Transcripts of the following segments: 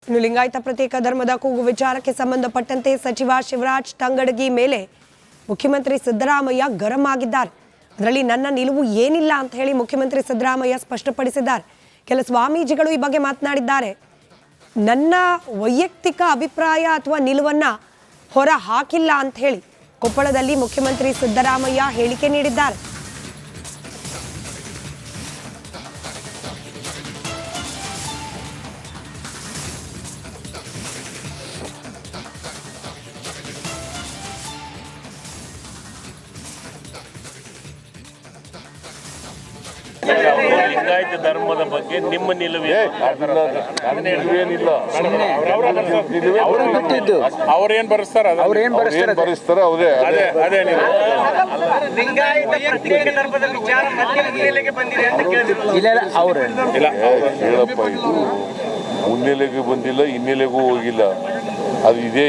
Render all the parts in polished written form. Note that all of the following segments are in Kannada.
ಇನ್ನು ಲಿಂಗಾಯತ ಪ್ರತ್ಯೇಕ ಧರ್ಮದ ಕೂಗು ವಿಚಾರಕ್ಕೆ ಸಂಬಂಧಪಟ್ಟಂತೆ ಸಚಿವ ಶಿವರಾಜ್ ತಂಗಡಗಿ ಮೇಲೆ ಮುಖ್ಯಮಂತ್ರಿ ಸಿದ್ದರಾಮಯ್ಯ ಗರಂ ಆಗಿದ್ದಾರೆ. ಅದರಲ್ಲಿ ನನ್ನ ನಿಲುವು ಏನಿಲ್ಲ ಅಂತ ಹೇಳಿ ಮುಖ್ಯಮಂತ್ರಿ ಸಿದ್ದರಾಮಯ್ಯ ಸ್ಪಷ್ಟಪಡಿಸಿದ್ದಾರೆ. ಕೆಲ ಸ್ವಾಮೀಜಿಗಳು ಈ ಬಗ್ಗೆ ಮಾತನಾಡಿದ್ದಾರೆ. ನನ್ನ ವೈಯಕ್ತಿಕ ಅಭಿಪ್ರಾಯ ಅಥವಾ ನಿಲುವನ್ನ ಹೊರ ಹಾಕಿಲ್ಲ ಅಂತ ಹೇಳಿ ಕೊಪ್ಪಳದಲ್ಲಿ ಮುಖ್ಯಮಂತ್ರಿ ಸಿದ್ದರಾಮಯ್ಯ ಹೇಳಿಕೆ ನೀಡಿದ್ದಾರೆ. ಲಿಂಗಾಯತ ಧರ್ಮದ ಬಗ್ಗೆ ನಿಮ್ಮ ನಿಲುವು ಏನಿಲ್ಲ. ಅವ್ರೇನ್ ಬರೆಸ್ತಾರ ಬರೆಸ್ತಾರ ಅವರೇ ಅದೇ ನೀವು ಲಿಂಗಾಯತ ಪ್ರತ್ಯೇಕ ಧರ್ಮದ ವಿಚಾರ ಮತ್ತೆ ಮುನ್ನೆಲೆಗೆ ಬಂದಿದೆ ಅಂತ ಕೇಳಿದ್ರು. ಹೇಳಪ್ಪ, ಇದು ಮುನ್ನೆಲೆಗೂ ಬಂದಿಲ್ಲ, ಹಿನ್ನೆಲೆಗೂ ಹೋಗಿಲ್ಲ. ಅದು ಇದೆ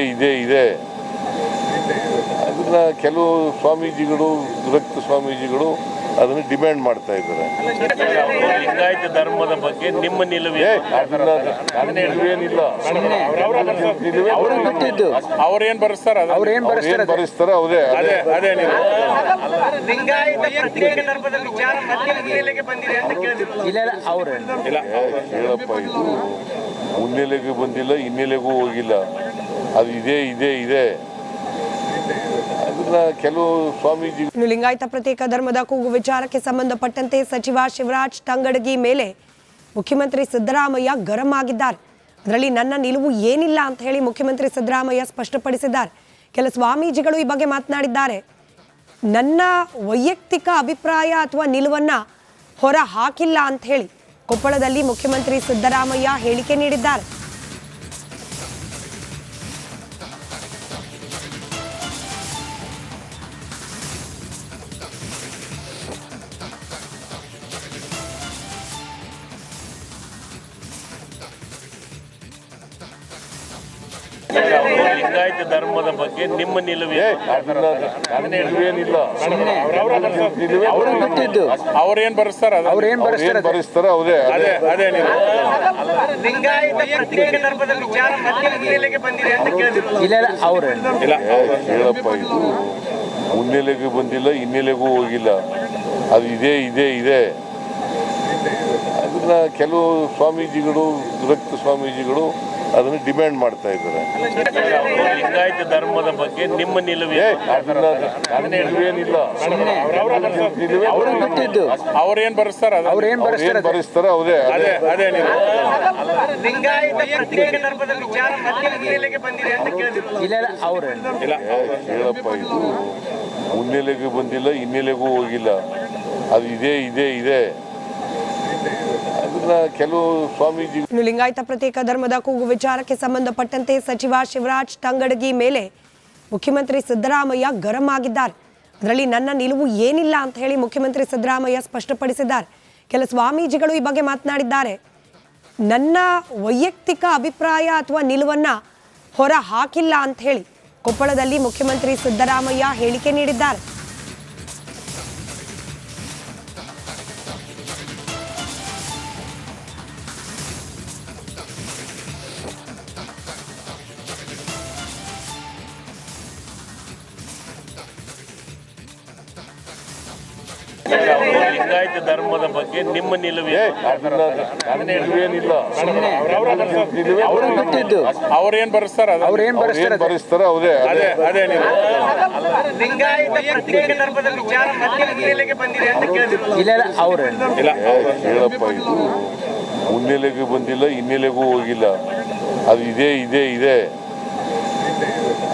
ಅದನ್ನ ಕೆಲವು ಸ್ವಾಮೀಜಿಗಳು, ವಿರಕ್ತ ಸ್ವಾಮೀಜಿಗಳು ಅದನ್ನು ಡಿಮ್ಯಾಂಡ್ ಮಾಡ್ತಾ ಇದ್ದಾರೆ. ಲಿಂಗಾಯತ ಧರ್ಮದ ಬಗ್ಗೆ ನಿಮ್ಮ ನಿಲುವು ಏನಿಲ್ಲ. ಅವ್ರೇನ್ ಬರೆಸ್ತಾರ ಬರೆಸ್ತಾರ ಅವರೇ ಅದೇ ನೀವು ಲಿಂಗಾಯತ ಪ್ರತ್ಯೇಕ ಧರ್ಮದ ವಿಚಾರ ಮತ್ತೆ ಮುನ್ನೆಲೆಗೆ ಬಂದಿದೆ ಅಂತ ಕೇಳಿದ್ರು. ಹೇಳಪ್ಪ, ಇದು ಮುನ್ನೆಲೆಗೂ ಬಂದಿಲ್ಲ, ಹಿನ್ನೆಲೆಗೂ ಹೋಗಿಲ್ಲ. ಅದು ಇದೆ ಅದನ್ನ ಕೆಲವು ಸ್ವಾಮೀಜಿಗಳು. ಇನ್ನು ಲಿಂಗಾಯತ ಪ್ರತ್ಯೇಕ ಧರ್ಮದ ಕೂಗು ವಿಚಾರಕ್ಕೆ ಸಂಬಂಧಪಟ್ಟಂತೆ ಸಚಿವ ಶಿವರಾಜ್ ತಂಗಡಗಿ ಮೇಲೆ ಮುಖ್ಯಮಂತ್ರಿ ಸಿದ್ದರಾಮಯ್ಯ ಗರಂ ಆಗಿದ್ದಾರೆ. ಅದರಲ್ಲಿ ನನ್ನ ನಿಲುವು ಏನಿಲ್ಲ ಅಂತ ಹೇಳಿ ಮುಖ್ಯಮಂತ್ರಿ ಸಿದ್ದರಾಮಯ್ಯ ಸ್ಪಷ್ಟಪಡಿಸಿದ್ದಾರೆ. ಕೆಲ ಸ್ವಾಮೀಜಿಗಳು ಈ ಬಗ್ಗೆ ಮಾತನಾಡಿದ್ದಾರೆ. ನನ್ನ ವೈಯಕ್ತಿಕ ಅಭಿಪ್ರಾಯ ಅಥವಾ ನಿಲುವನ್ನ ಹೊರ ಹಾಕಿಲ್ಲ ಅಂತ ಹೇಳಿ ಕೊಪ್ಪಳದಲ್ಲಿ ಮುಖ್ಯಮಂತ್ರಿ ಸಿದ್ದರಾಮಯ್ಯ ಹೇಳಿಕೆ ನೀಡಿದ್ದಾರೆ. ಲಿಂಗಾಯತ ಧರ್ಮದ ಬಗ್ಗೆ ನಿಮ್ಮ ನಿಲುವು ಏನಿಲ್ಲ. ಅವ್ರೇನ್ ಬರೆಸ್ತಾರ ಬರೆಸ್ತಾರ ಅವರೇ ಅದೇ ನೀವು ಲಿಂಗಾಯತ ಪ್ರತ್ಯೇಕ ಧರ್ಮದ ವಿಚಾರ ಮತ್ತೆ ಮುನ್ನೆಲೆಗೆ ಬಂದಿದೆ ಅಂತ ಕೇಳಿದ್ರು. ಹೇಳಪ್ಪ, ಇದು ಮುನ್ನೆಲೆಗೂ ಬಂದಿಲ್ಲ, ಹಿನ್ನೆಲೆಗೂ ಹೋಗಿಲ್ಲ. ಅದು ಇದೆ ಅದನ್ನ ಕೆಲವು ಸ್ವಾಮೀಜಿಗಳು, ವಿರಕ್ತ ಸ್ವಾಮೀಜಿಗಳು ಅದನ್ನು ಡಿಮ್ಯಾಂಡ್ ಮಾಡ್ತಾ ಇದ್ದಾರೆ. ಲಿಂಗಾಯತ ಧರ್ಮದ ಬಗ್ಗೆ ನಿಮ್ಮ ನಿಲುವು ಏನಿಲ್ಲ. ಅವ್ರೇನ್ ಬರೆಸ್ತಾರ ಬರೆಸ್ತಾರ ಅವರೇ ಅದೇ ನೀವು ಲಿಂಗಾಯತ ಪ್ರತ್ಯೇಕ ಧರ್ಮದ ವಿಚಾರ ಮತ್ತೆ ಮುನ್ನೆಲೆಗೆ ಬಂದಿದೆ ಅಂತ ಕೇಳಿದ್ರು. ಹೇಳಪ್ಪ, ಇದು ಮುನ್ನೆಲೆಗೂ ಬಂದಿಲ್ಲ, ಹಿನ್ನೆಲೆಗೂ ಹೋಗಿಲ್ಲ. ಅದು ಇದೆ ಅದನ್ನ ಕೆಲವು ಸ್ವಾಮೀಜಿಗಳು. ಇನ್ನು ಲಿಂಗಾಯತ ಪ್ರತ್ಯೇಕ ಧರ್ಮದ ಕೂಗು ವಿಚಾರಕ್ಕೆ ಸಂಬಂಧಪಟ್ಟಂತೆ ಸಚಿವ ಶಿವರಾಜ್ ತಂಗಡಗಿ ಮೇಲೆ ಮುಖ್ಯಮಂತ್ರಿ ಸಿದ್ದರಾಮಯ್ಯ ಗರಂ ಆಗಿದ್ದಾರೆ. ಅದರಲ್ಲಿ ನನ್ನ ನಿಲುವು ಏನಿಲ್ಲ ಅಂತ ಹೇಳಿ ಮುಖ್ಯಮಂತ್ರಿ ಸಿದ್ದರಾಮಯ್ಯ ಸ್ಪಷ್ಟಪಡಿಸಿದ್ದಾರೆ. ಕೆಲ ಸ್ವಾಮೀಜಿಗಳು ಈ ಬಗ್ಗೆ ಮಾತನಾಡಿದ್ದಾರೆ. ನನ್ನ ವೈಯಕ್ತಿಕ ಅಭಿಪ್ರಾಯ ಅಥವಾ ನಿಲುವನ್ನ ಹೊರ ಹಾಕಿಲ್ಲ ಅಂತ ಹೇಳಿ ಕೊಪ್ಪಳದಲ್ಲಿ ಮುಖ್ಯಮಂತ್ರಿ ಸಿದ್ದರಾಮಯ್ಯ ಹೇಳಿಕೆ ನೀಡಿದ್ದಾರೆ. ಲಿಂಗಾಯತ ಧರ್ಮದ ಬಗ್ಗೆ ನಿಮ್ಮ ನಿಲುವು ಏನಿಲ್ಲ. ಅವ್ರೇನ್ ಬರೆಸ್ತಾರ ಬರೆಸ್ತಾರ ಅವರೇ ಅದೇ ನೀವು ಲಿಂಗಾಯತ ಪ್ರತ್ಯೇಕ ಧರ್ಮದ ವಿಚಾರ ಮತ್ತೆ ಮುನ್ನೆಲೆಗೆ ಬಂದಿದೆ ಅಂತ ಕೇಳಿದ್ರು. ಹೇಳಪ್ಪ, ಇದು ಮುನ್ನೆಲೆಗೂ ಬಂದಿಲ್ಲ, ಹಿನ್ನೆಲೆಗೂ ಹೋಗಿಲ್ಲ. ಅದು ಇದೆ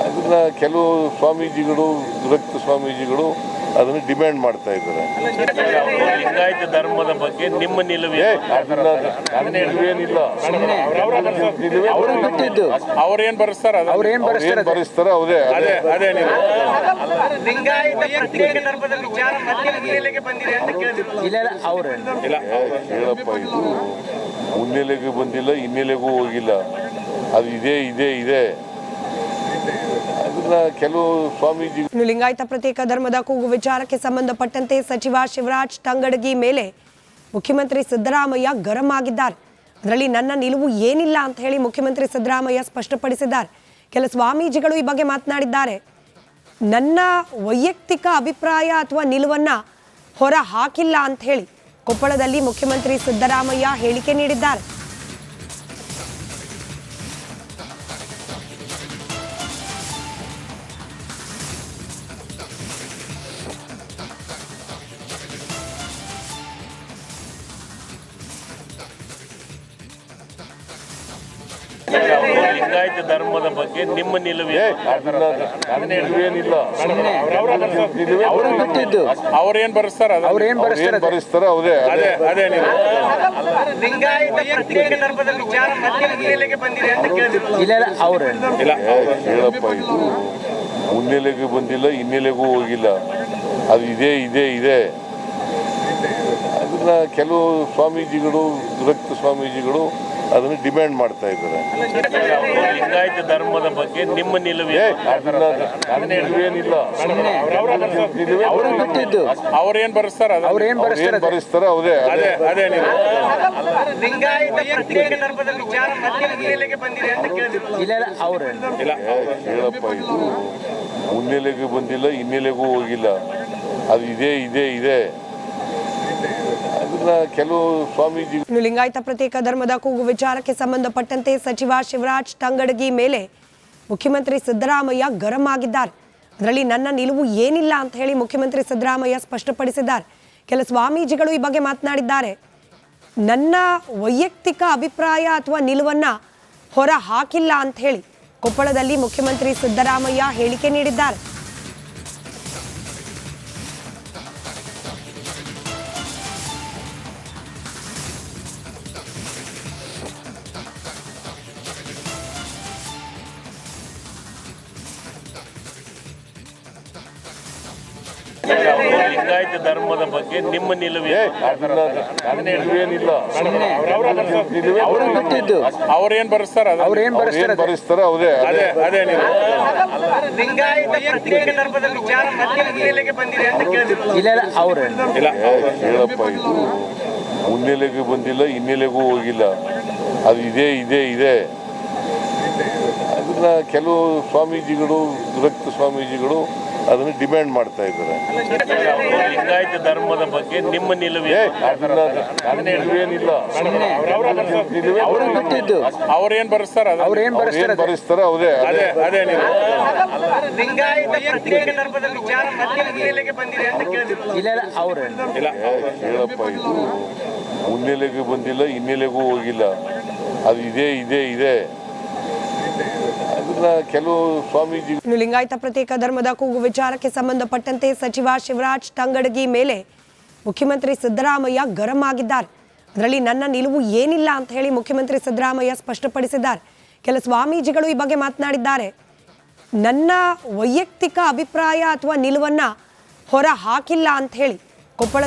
ಅದನ್ನ ಕೆಲವು ಸ್ವಾಮೀಜಿಗಳು, ವಿರಕ್ತ ಸ್ವಾಮೀಜಿಗಳು ಅದನ್ನು ಡಿಮ್ಯಾಂಡ್ ಮಾಡ್ತಾ ಇದ್ದಾರೆ. ಲಿಂಗಾಯತ ಧರ್ಮದ ಬಗ್ಗೆ ನಿಮ್ಮ ನಿಲುವು ಏನಿಲ್ಲ. ಅವ್ರೇನ್ ಬರೆಸ್ತಾರ ಬರೆಸ್ತಾರ ಅವರೇ ಅದೇ ನೀವು ಲಿಂಗಾಯತ ಪ್ರತ್ಯೇಕ ಧರ್ಮದ ವಿಚಾರ ಮತ್ತೆ ಮುನ್ನೆಲೆಗೆ ಬಂದಿದೆ ಅಂತ ಕೇಳಿದ್ರು. ಹೇಳಪ್ಪ, ಇದು ಮುನ್ನೆಲೆಗೂ ಬಂದಿಲ್ಲ, ಹಿನ್ನೆಲೆಗೂ ಹೋಗಿಲ್ಲ. ಅದು ಇದೆ ಅದನ್ನ ಕೆಲವು ಸ್ವಾಮೀಜಿಗಳು. ಇನ್ನು ಲಿಂಗಾಯತ ಪ್ರತ್ಯೇಕ ಧರ್ಮದ ಕೂಗು ವಿಚಾರಕ್ಕೆ ಸಂಬಂಧಪಟ್ಟಂತೆ ಸಚಿವ ಶಿವರಾಜ್ ತಂಗಡಗಿ ಮೇಲೆ ಮುಖ್ಯಮಂತ್ರಿ ಸಿದ್ದರಾಮಯ್ಯ ಗರಂ ಆಗಿದ್ದಾರೆ. ಅದರಲ್ಲಿ ನನ್ನ ನಿಲುವು ಏನಿಲ್ಲ ಅಂತ ಹೇಳಿ ಮುಖ್ಯಮಂತ್ರಿ ಸಿದ್ದರಾಮಯ್ಯ ಸ್ಪಷ್ಟಪಡಿಸಿದ್ದಾರೆ. ಕೆಲ ಸ್ವಾಮೀಜಿಗಳು ಈ ಬಗ್ಗೆ ಮಾತನಾಡಿದ್ದಾರೆ. ನನ್ನ ವೈಯಕ್ತಿಕ ಅಭಿಪ್ರಾಯ ಅಥವಾ ನಿಲುವನ್ನ ಹೊರ ಹಾಕಿಲ್ಲ ಅಂತ ಹೇಳಿ ಕೊಪ್ಪಳದಲ್ಲಿ ಮುಖ್ಯಮಂತ್ರಿ ಸಿದ್ದರಾಮಯ್ಯ ಹೇಳಿಕೆ ನೀಡಿದ್ದಾರೆ. ಲಿಂಗಾಯತ ಧರ್ಮದ ಬಗ್ಗೆ ನಿಮ್ಮ ನಿಲುವು ಏನಿಲ್ಲ. ಅವ್ರೇನ್ ಬರೆಸ್ತಾರ ಬರೆಸ್ತಾರ ಅವರೇ ಲಿಂಗಾಯತ ಪ್ರತ್ಯೇಕ ಧರ್ಮದ ವಿಚಾರ ಮತ್ತೆ ಮುನ್ನೆಲೆಗೆ ಬಂದಿದೆ ಅಂತ ಕೇಳಿದ್ರು. ಹೇಳಪ್ಪ, ಇದು ಮುನ್ನೆಲೆಗೆ ಬಂದಿಲ್ಲ, ಹಿನ್ನೆಲೆಗೂ ಹೋಗಿಲ್ಲ. ಅದು ಇದೆ ಅದನ್ನ ಕೆಲವು ಸ್ವಾಮೀಜಿಗಳು, ವಿರಕ್ತ ಸ್ವಾಮೀಜಿಗಳು ಅದನ್ನು ಡಿಮ್ಯಾಂಡ್ ಮಾಡ್ತಾ ಇದ್ದಾರೆ. ಲಿಂಗಾಯತ ಧರ್ಮದ ಬಗ್ಗೆ ನಿಮ್ಮ ನಿಲುವು ಏನಿಲ್ಲ. ಅವ್ರೇನ್ ಬರೆಸ್ತಾರ ಬರೆಸ್ತಾರ ಅವರೇ ಲಿಂಗಾಯತ ಪ್ರತ್ಯೇಕ ಧರ್ಮದ ವಿಚಾರ ಮತ್ತೆ ಮುನ್ನೆಲೆಗೆ ಬಂದಿದೆ ಅಂತ ಕೇಳಿದ್ರು. ಹೇಳಪ್ಪ, ಇದು ಮುನ್ನೆಲೆಗೆ ಬಂದಿಲ್ಲ, ಹಿನ್ನೆಲೆಗೂ ಹೋಗಿಲ್ಲ. ಅದು ಇದೆ ಅದನ್ನ ಕೆಲವು ಸ್ವಾಮೀಜಿ. ಇನ್ನು ಲಿಂಗಾಯತ ಪ್ರತ್ಯೇಕ ಧರ್ಮದ ಕೂಗು ವಿಚಾರಕ್ಕೆ ಸಂಬಂಧಪಟ್ಟಂತೆ ಸಚಿವ ಶಿವರಾಜ್ ತಂಗಡಗಿ ಮೇಲೆ ಮುಖ್ಯಮಂತ್ರಿ ಸಿದ್ದರಾಮಯ್ಯ ಗರಂ ಆಗಿದ್ದಾರೆ. ಅದರಲ್ಲಿ ನನ್ನ ನಿಲುವು ಏನಿಲ್ಲ ಅಂತ ಹೇಳಿ ಮುಖ್ಯಮಂತ್ರಿ ಸಿದ್ದರಾಮಯ್ಯ ಸ್ಪಷ್ಟಪಡಿಸಿದ್ದಾರೆ. ಕೆಲ ಸ್ವಾಮೀಜಿಗಳು ಈ ಬಗ್ಗೆ ಮಾತನಾಡಿದ್ದಾರೆ. ನನ್ನ ವೈಯಕ್ತಿಕ ಅಭಿಪ್ರಾಯ ಅಥವಾ ನಿಲುವನ್ನ ಹೊರ ಹಾಕಿಲ್ಲ ಅಂತ ಹೇಳಿ ಕೊಪ್ಪಳದಲ್ಲಿ ಮುಖ್ಯಮಂತ್ರಿ ಸಿದ್ದರಾಮಯ್ಯ ಹೇಳಿಕೆ ನೀಡಿದ್ದಾರೆ. ಲಿಂಗಾಯತ ಧರ್ಮದ ಬಗ್ಗೆ ನಿಮ್ಮ ನಿಲುವು ಏನಿಲ್ಲ. ಅವ್ರೇನ್ ಬರೆಸ್ತಾರ ಬರೆಸ್ತಾರ ಅವರೇ ಲಿಂಗಾಯತ ಪ್ರತ್ಯೇಕ ಧರ್ಮದ ವಿಚಾರ ಮತ್ತೆ ಮುನ್ನೆಲೆಗೆ ಬಂದಿದೆ ಅಂತ ಕೇಳಿದ್ರು. ಹೇಳಪ್ಪ, ಇದು ಮುನ್ನೆಲೆಗೆ ಬಂದಿಲ್ಲ, ಹಿನ್ನೆಲೆಗೂ ಹೋಗಿಲ್ಲ. ಅದು ಇದೆ ಅದನ್ನ ಕೆಲವು ಸ್ವಾಮೀಜಿಗಳು, ವಿರಕ್ತ ಸ್ವಾಮೀಜಿಗಳು ಅದನ್ನು ಡಿಮ್ಯಾಂಡ್ ಮಾಡ್ತಾ ಇದ್ದಾರೆ. ಲಿಂಗಾಯತ ಧರ್ಮದ ಬಗ್ಗೆ ನಿಮ್ಮ ನಿಲುವು ಏನಿಲ್ಲ. ಅವ್ರೇನ್ ಬರೆಸ್ತಾರ ಬರೆಸ್ತಾರ ಅವರೇ ಲಿಂಗಾಯತ ಪ್ರತ್ಯೇಕ ಧರ್ಮದ ವಿಚಾರ ಮತ್ತೆ ಮುನ್ನೆಲೆಗೆ ಬಂದಿದೆ ಅಂತ ಕೇಳಿದ್ರು. ಹೇಳಪ್ಪ, ಇದು ಮುನ್ನೆಲೆಗೆ ಬಂದಿಲ್ಲ, ಹಿನ್ನೆಲೆಗೂ ಹೋಗಿಲ್ಲ. ಅದು ಇದೆ ಅದನ್ನ ಕೆಲವು ಸ್ವಾಮೀಜಿ. ಇನ್ನು ಲಿಂಗಾಯತ ಪ್ರತ್ಯೇಕ ಧರ್ಮದ ಕೂಗು ವಿಚಾರಕ್ಕೆ ಸಂಬಂಧಪಟ್ಟಂತೆ ಸಚಿವ ಶಿವರಾಜ್ ತಂಗಡಗಿ ಮೇಲೆ ಮುಖ್ಯಮಂತ್ರಿ ಸಿದ್ದರಾಮಯ್ಯ ಗರಂ ಆಗಿದ್ದಾರೆ. ಅದರಲ್ಲಿ ನನ್ನ ನಿಲುವು ಏನಿಲ್ಲ ಅಂತ ಹೇಳಿ ಮುಖ್ಯಮಂತ್ರಿ ಸಿದ್ದರಾಮಯ್ಯ ಸ್ಪಷ್ಟಪಡಿಸಿದ್ದಾರೆ. ಕೆಲ ಸ್ವಾಮೀಜಿಗಳು ಈ ಬಗ್ಗೆ ಮಾತನಾಡಿದ್ದಾರೆ. ನನ್ನ ವೈಯಕ್ತಿಕ ಅಭಿಪ್ರಾಯ ಅಥವಾ ನಿಲುವನ್ನ ಹೊರ ಹಾಕಿಲ್ಲ ಅಂತ ಹೇಳಿ ಕೊಪ್ಪಳ